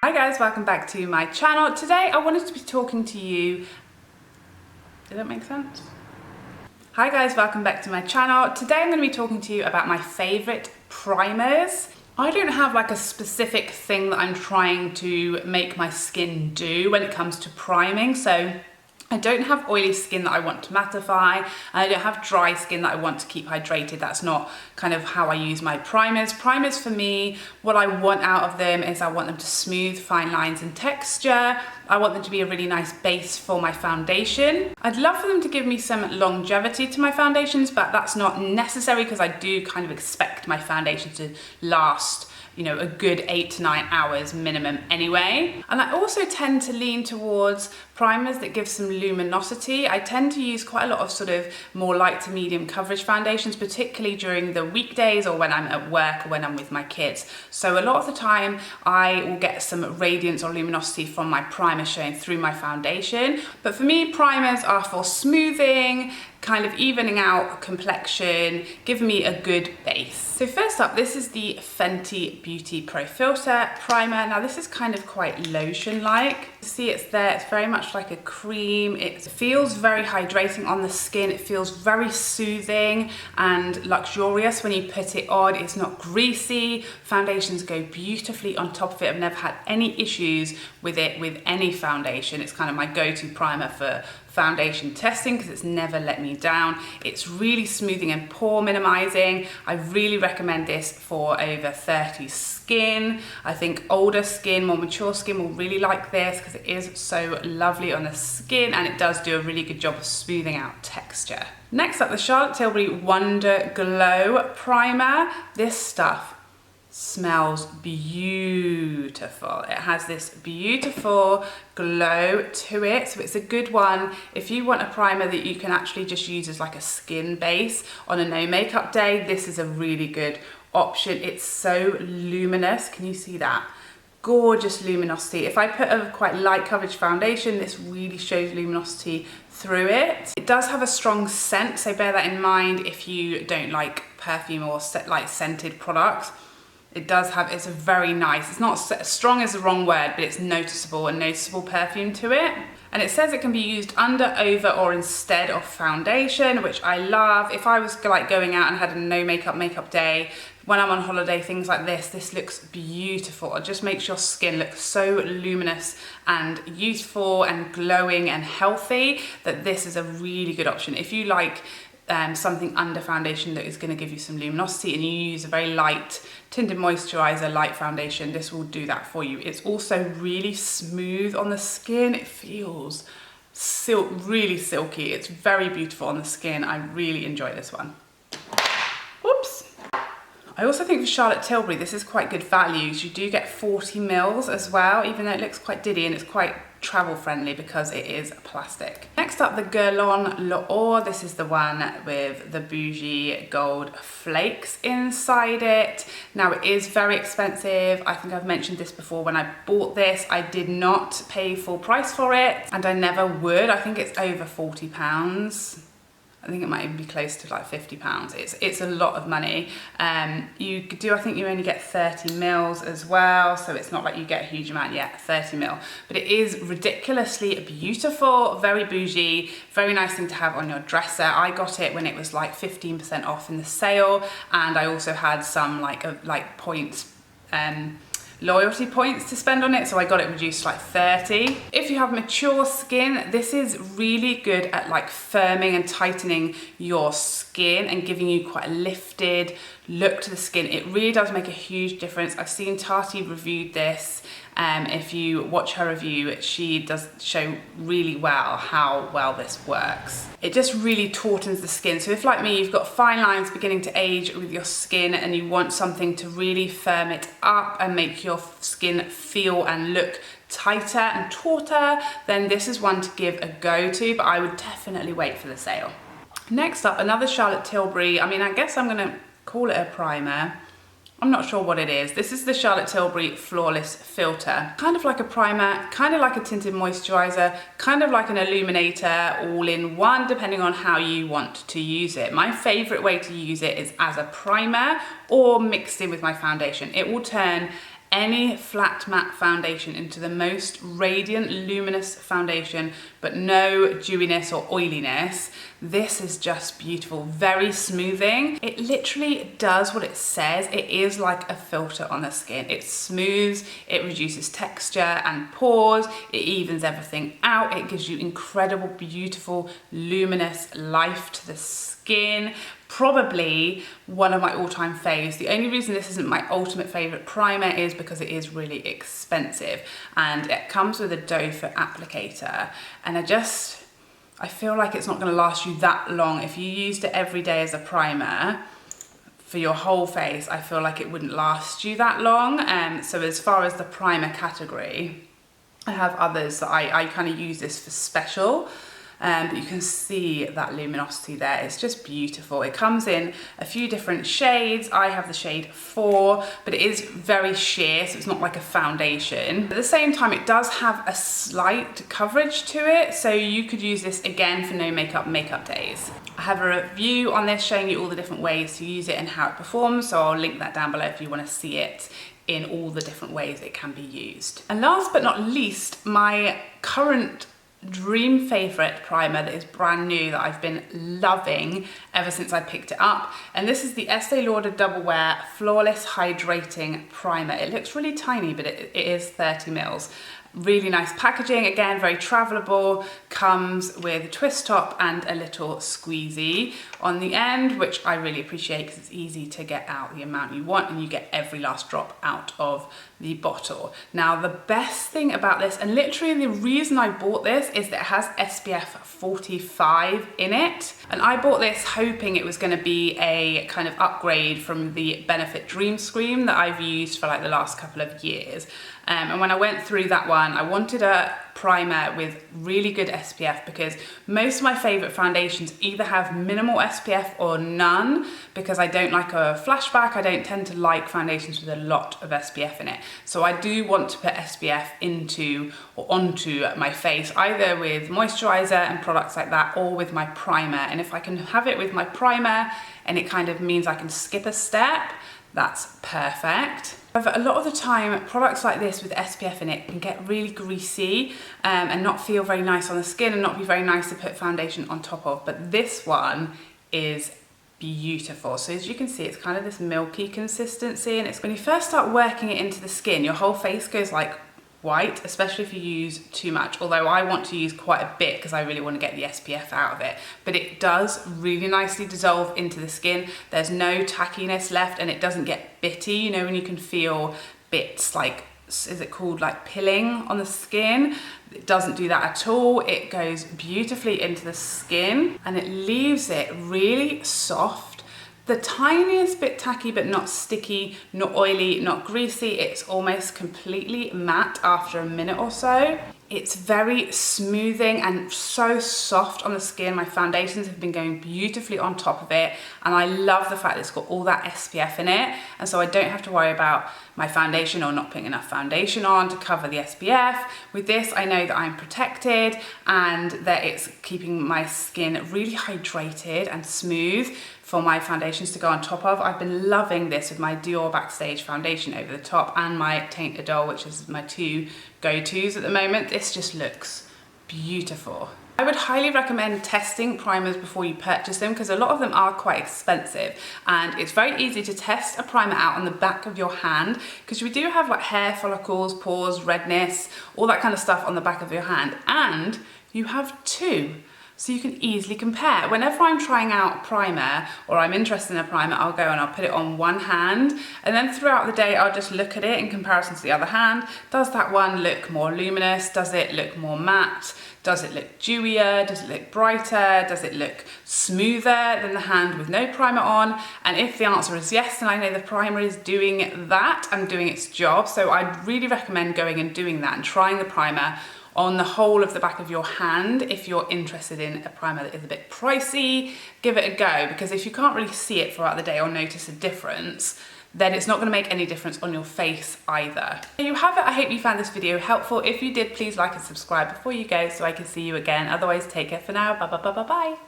Hi guys, welcome back to my channel. Today I wanted to be talking to you. Did that make sense? Hi guys, welcome back to my channel. Today I'm going to be talking to you about my favorite primers. I don't have like a specific thing that I'm trying to make my skin do when it comes to priming. So I don't have oily skin that I want to mattify, and I don't have dry skin that I want to keep hydrated. That's not kind of how I use my primers. Primers for me, what I want out of them is I want them to smooth fine lines and texture. I want them to be a really nice base for my foundation. I'd love for them to give me some longevity to my foundations, but that's not necessary because I do kind of expect my foundation to last, you know, a good 8 to 9 hours minimum anyway. And I also tend to lean towards primers that give some luminosity. I tend to use quite a lot of sort of more light to medium coverage foundations, particularly during the weekdays or when I'm at work or when I'm with my kids. So a lot of the time I will get some radiance or luminosity from my primer showing through my foundation. But for me, primers are for smoothing, kind of evening out complexion, giving me a good base. So first up, this is the Fenty Pro Filt'r primer. Now this is kind of quite lotion-like. See, it's there, it's very much like a cream. It feels very hydrating on the skin. It feels very soothing and luxurious when you put it on. It's not greasy. Foundations go beautifully on top of it. I've never had any issues with it with any foundation. It's kind of my go-to primer for foundation testing because it's never let me down. It's really smoothing and pore minimizing. I really recommend this for over 30 skin. I think older skin, more mature skin will really like this because it is so lovely on the skin and it does do a really good job of smoothing out texture. Next up, the Charlotte Tilbury Wonderglow primer. This stuff smells beautiful. It has this beautiful glow to it, so it's a good one if you want a primer that you can actually just use as like a skin base on a no makeup day. This is a really good option. It's so luminous. Can you see that? Gorgeous luminosity. If I put a quite light coverage foundation, this really shows luminosity through it. It does have a strong scent, so bear that in mind if you don't like perfume or like scented products. It does have, it's a very nice, it's not strong is the wrong word, but it's noticeable, a noticeable perfume to it. And it says it can be used under, over, or instead of foundation, which I love. If I was like going out and had a no makeup day, when I'm on holiday, things like this looks beautiful. It just makes your skin look so luminous and youthful and glowing and healthy that this is a really good option. If you like something under foundation that is going to give you some luminosity and you use a very light tinted moisturizer, light foundation, this will do that for you. It's also really smooth on the skin. It feels really silky. It's very beautiful on the skin. I really enjoy this one. Whoops. I also think for Charlotte Tilbury, this is quite good values. You do get 40 mils as well, even though it looks quite diddy and it's quite travel friendly because it is plastic. Next up, the Guerlain L'or. This is the one with the bougie gold flakes inside it. Now it is very expensive. I think I've mentioned this before. When I bought this, I did not pay full price for it and I never would. I think it's over £40. I think it might even be close to like £50. It's a lot of money. I think you only get 30 mils as well, so it's not like you get a huge amount yet, 30 mil. But it is ridiculously beautiful, very bougie, very nice thing to have on your dresser. I got it when it was like 15% off in the sale, and I also had some like points, loyalty points to spend on it, so I got it reduced to like 30. If you have mature skin, this is really good at like firming and tightening your skin and giving you quite a lifted look to the skin. It really does make a huge difference. I've seen Tati reviewed this. If you watch her review, she does show really well how well this works. It just really tautens the skin. So if, like me, you've got fine lines beginning to age with your skin and you want something to really firm it up and make your skin feel and look tighter and tauter, then this is one to give a go to, but I would definitely wait for the sale. Next up, another Charlotte Tilbury. I mean, I guess I'm gonna call it a primer. I'm not sure what it is. This is the Charlotte Tilbury Flawless Filter. Kind of like a primer, kind of like a tinted moisturizer, kind of like an illuminator, all in one, depending on how you want to use it. My favorite way to use it is as a primer or mixed in with my foundation. It will turn any flat matte foundation into the most radiant luminous foundation, but no dewiness or oiliness, this is just beautiful. Very smoothing. It literally does what it says. It is like a filter on the skin. It smooths, it reduces texture and pores, it evens everything out. It gives you incredible, beautiful, luminous life to the skin. Probably one of my all-time faves. The only reason this isn't my ultimate favorite primer is because it is really expensive, and it comes with a doe foot applicator, and I feel like it's not going to last you that long. If you used it every day as a primer for your whole face, I feel like it wouldn't last you that long. So as far as the primer category, I have others that I kind of use this for special. But you can see that luminosity there. It's just beautiful. It comes in a few different shades. I have the shade 4, but it is very sheer, so it's not like a foundation. At the same time, it does have a slight coverage to it, so you could use this again for no makeup days. I have a review on this showing you all the different ways to use it and how it performs, so I'll link that down below if you want to see it in all the different ways it can be used. And last but not least, my current dream favorite primer that is brand new that I've been loving ever since I picked it up, and this is the Estee Lauder Double Wear Flawless Hydrating Primer. It looks really tiny, but it is 30 mils. Really nice packaging, again very travelable, comes with a twist top and a little squeezy on the end, which I really appreciate because it's easy to get out the amount you want and you get every last drop out of the bottle. Now the best thing about this, and literally the reason I bought this, is that it has SPF 45 in it, and I bought this hoping it was going to be a kind of upgrade from the Benefit Dream Scream that I've used for like the last couple of years. And when I went through that one, I wanted a primer with really good SPF because most of my favorite foundations either have minimal SPF or none, because I don't like a flashback. I don't tend to like foundations with a lot of SPF in it. So I do want to put SPF into or onto my face, either with moisturizer and products like that, or with my primer. And if I can have it with my primer and it kind of means I can skip a step, that's perfect. However, a lot of the time, products like this with SPF in it can get really greasy and not feel very nice on the skin and not be very nice to put foundation on top of. But this one is beautiful. So as you can see, it's kind of this milky consistency, and it's when you first start working it into the skin, your whole face goes like white, especially if you use too much, although I want to use quite a bit because I really want to get the SPF out of it. But it does really nicely dissolve into the skin. There's no tackiness left, and it doesn't get bitty. You know when you can feel bits like, is it called like pilling on the skin? It doesn't do that at all. It goes beautifully into the skin and it leaves it really soft. The tiniest bit tacky, but not sticky, not oily, not greasy. It's almost completely matte after a minute or so. It's very smoothing and so soft on the skin. My foundations have been going beautifully on top of it, and I love the fact that it's got all that SPF in it, and so I don't have to worry about my foundation or not putting enough foundation on to cover the SPF. With this, I know that I'm protected and that it's keeping my skin really hydrated and smooth for my foundations to go on top of. I've been loving this with my Dior Backstage foundation over the top and my Tint Idol, which is my two go-tos at the moment. This just looks beautiful. I would highly recommend testing primers before you purchase them, because a lot of them are quite expensive, and it's very easy to test a primer out on the back of your hand, because we do have like hair follicles, pores, redness, all that kind of stuff on the back of your hand, and you have two. So you can easily compare. Whenever I'm trying out a primer or I'm interested in a primer, I'll go and I'll put it on one hand, and then throughout the day I'll just look at it in comparison to the other hand. Does that one look more luminous? Does it look more matte? Does it look dewier? Does it look brighter? Does it look smoother than the hand with no primer on? And if the answer is yes, then I know the primer is doing that and doing its job. So I'd really recommend going and doing that and trying the primer on the whole of the back of your hand. If you're interested in a primer that is a bit pricey, give it a go, because if you can't really see it throughout the day or notice a difference, then it's not going to make any difference on your face either. There you have it. I hope you found this video helpful. If you did, please like and subscribe before you go so I can see you again. Otherwise, take care for now. Bye bye bye bye bye.